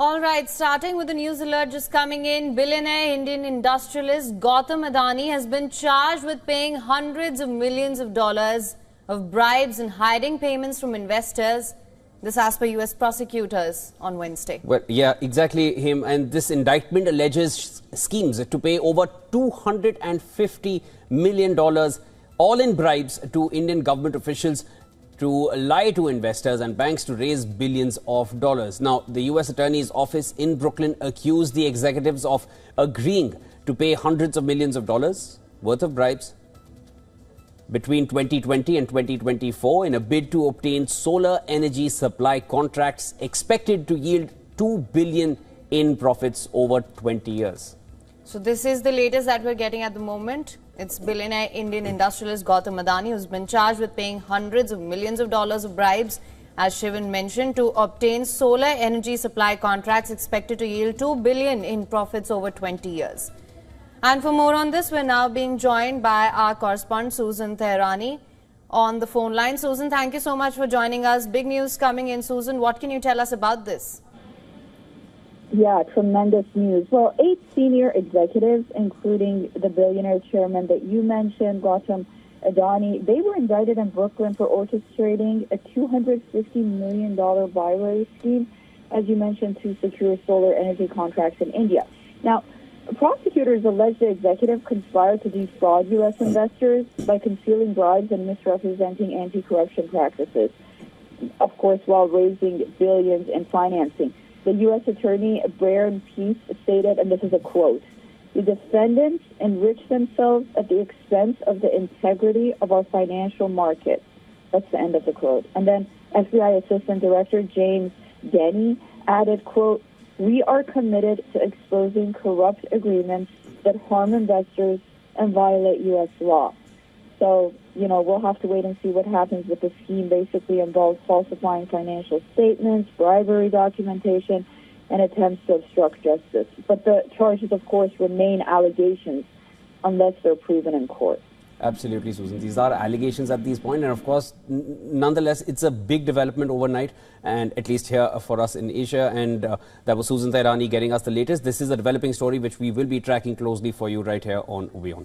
All right, starting with the news alert just coming in, billionaire Indian industrialist Gautam Adani has been charged with paying hundreds of millions of dollars of bribes and hiding payments from investors. This as per US prosecutors on Wednesday. Well, yeah, exactly him. And this indictment alleges schemes to pay over $250 million, all in bribes to Indian government officials, to lie to investors and banks to raise billions of dollars. Now, the US Attorney's Office in Brooklyn accused the executives of agreeing to pay hundreds of millions of dollars worth of bribes between 2020 and 2024 in a bid to obtain solar energy supply contracts expected to yield $2 billion in profits over 20 years. So this is the latest that we're getting at the moment. It's billionaire Indian industrialist Gautam Adani who's been charged with paying hundreds of millions of dollars of bribes, as Shivan mentioned, to obtain solar energy supply contracts expected to yield $2 billion in profits over 20 years. And for more on this, we're now being joined by our correspondent Susan Tehrani on the phone line. Susan, thank you so much for joining us. Big news coming in, Susan. What can you tell us about this? Yeah, tremendous news. Well, 8 senior executives, including the billionaire chairman that you mentioned, Gautam Adani, they were indicted in Brooklyn for orchestrating a $250 million bribery scheme, as you mentioned, to secure solar energy contracts in India. Now, prosecutors allege the executive conspired to defraud U.S. investors by concealing bribes and misrepresenting anti-corruption practices, of course, while raising billions in financing. The U.S. Attorney, Brian Peace, stated, and this is a quote, "The defendants enrich themselves at the expense of the integrity of our financial markets." That's the end of the quote. And then FBI Assistant Director James Denny added, quote, "We are committed to exposing corrupt agreements that harm investors and violate U.S. law." So, we'll have to wait and see what happens with the scheme. Basically involves falsifying financial statements, bribery documentation, and attempts to obstruct justice. But the charges, of course, remain allegations unless they're proven in court. Absolutely, Susan. These are allegations at this point. And of course, nonetheless, it's a big development overnight, and at least here for us in Asia. And that was Susan Tehrani getting us the latest. This is a developing story which we will be tracking closely for you right here on WION.